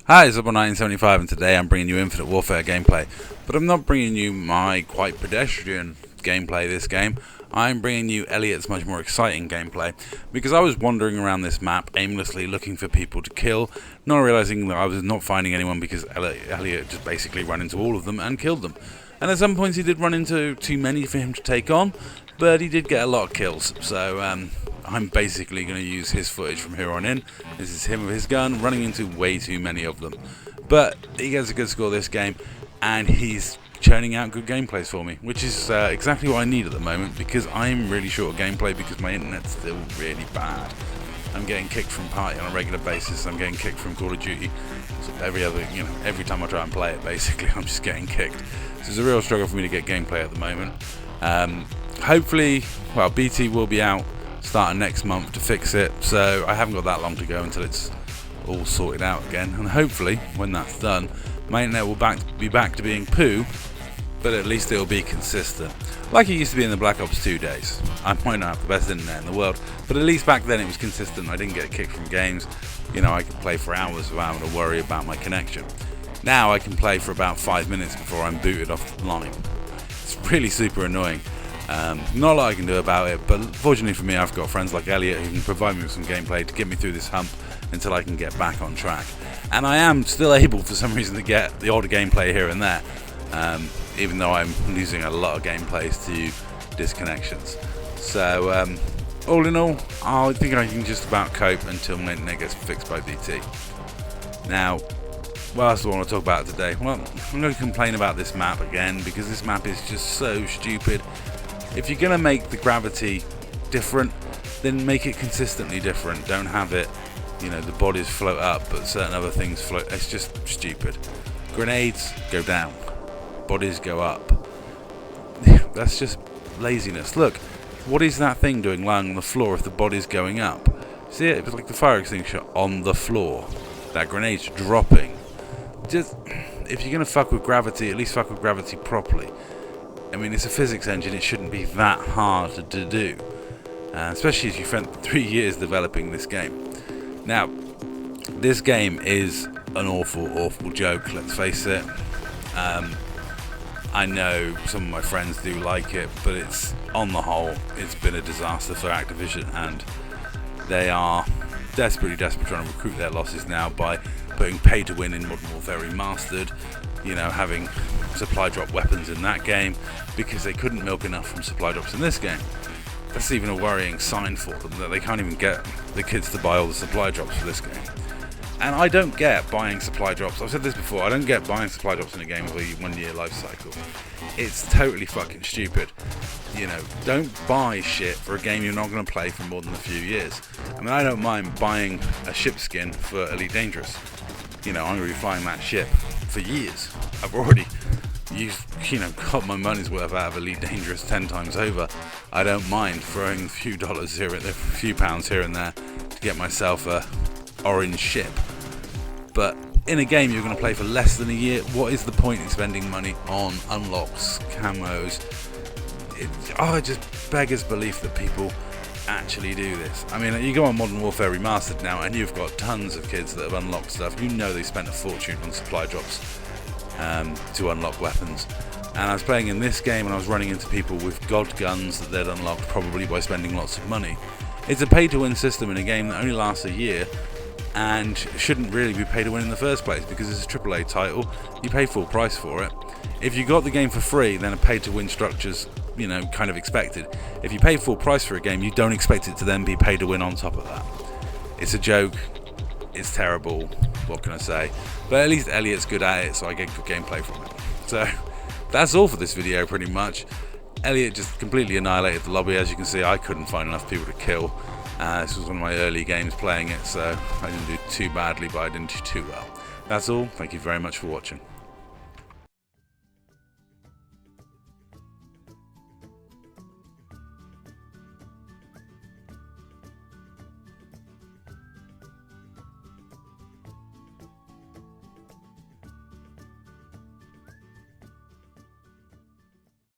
Hi, it's Elot and today I'm bringing you Infinite Warfare gameplay, but I'm not bringing you my quite pedestrian gameplay this game. I'm bringing you Elot's much more exciting gameplay, because I was wandering around this map aimlessly looking for people to kill, not realizing that I was not finding anyone because Elot just basically ran into all of them and killed them. And at some points he did run into too many for him to take on, but he did get a lot of kills, so I'm basically going to use his footage from here on in. This is him with his gun running into way too many of them. But he gets a good score this game, and he's churning out good gameplays for me, which is exactly what I need at the moment, because I'm really short of gameplay because my internet's still really bad. I'm getting kicked from Party on a regular basis. I'm getting kicked from Call of Duty. So every time I try and play it, basically, I'm just getting kicked. So it's a real struggle for me to get gameplay at the moment. Hopefully, well, BT will be out starting next month to fix it, so I haven't got that long to go until it's all sorted out again, and hopefully when that's done my internet will be back to being poo, but at least it will be consistent like it used to be in the Black Ops 2 days. I might not have the best internet in the world, but at least back then it was consistent. I didn't get kicked from games. I could play for hours without having to worry about my connection. Now I can play for about 5 minutes before I'm booted off the line. It's really super annoying. Not a lot I can do about it, but fortunately for me I've got friends like Elot who can provide me with some gameplay to get me through this hump until I can get back on track. And I am still able for some reason to get the odd gameplay here and there, even though I'm losing a lot of gameplays to disconnections. So all in all, I think I can just about cope until my internet gets fixed by BT. Now, what else do I want to talk about today? Well, I'm going to complain about this map again, because this map is just so stupid. If you're going to make the gravity different, then make it consistently different. Don't have it, the bodies float up, but certain other things float. It's just stupid. Grenades go down. Bodies go up. That's just laziness. Look, what is that thing doing lying on the floor if the body's going up? See it? It was like the fire extinguisher on the floor. That grenade's dropping. Just, if you're going to fuck with gravity, at least fuck with gravity properly. It's a physics engine, it shouldn't be that hard to do, especially as you spent 3 years developing this game. Now, this game is an awful joke, let's face it. I know some of my friends do like it, but it's, on the whole, it's been a disaster for Activision, and they are desperately trying to recruit their losses now by putting pay to win in Modern Warfare Remastered, having supply drop weapons in that game because they couldn't milk enough from supply drops in this game. That's even a worrying sign for them, that they can't even get the kids to buy all the supply drops for this game. And I don't get buying supply drops. I've said this before, I don't get buying supply drops in a game with a 1 year life cycle. It's totally fucking stupid. Don't buy shit for a game you're not going to play for more than a few years. I don't mind buying a ship skin for Elite Dangerous. I'm going to be flying that ship for years. I've already got my money's worth out of Elite Dangerous 10 times over. I don't mind throwing a few dollars here and there, a few pounds here and there to get myself a orange ship. But in a game you're going to play for less than a year, what is the point in spending money on unlocks, camos? It just beggars belief that people actually do this. You go on Modern Warfare Remastered now and you've got tons of kids that have unlocked stuff. They spent a fortune on supply drops to unlock weapons. And I was playing in this game and I was running into people with god guns that they'd unlocked probably by spending lots of money. It's a pay to win system in a game that only lasts a year and shouldn't really be pay to win in the first place, because it's a AAA title. You pay full price for it. If you got the game for free, then a pay to win structure's kind of expected. If you pay full price for a game, you don't expect it to then be pay to win on top of that. It's a joke. It's terrible. What can I say? But at least Elot's good at it, so I get good gameplay from it. So that's all for this video pretty much. Elot just completely annihilated the lobby. As you can see, I couldn't find enough people to kill. This was one of my early games playing it, so I didn't do too badly, but I didn't do too well. That's all. Thank you very much for watching.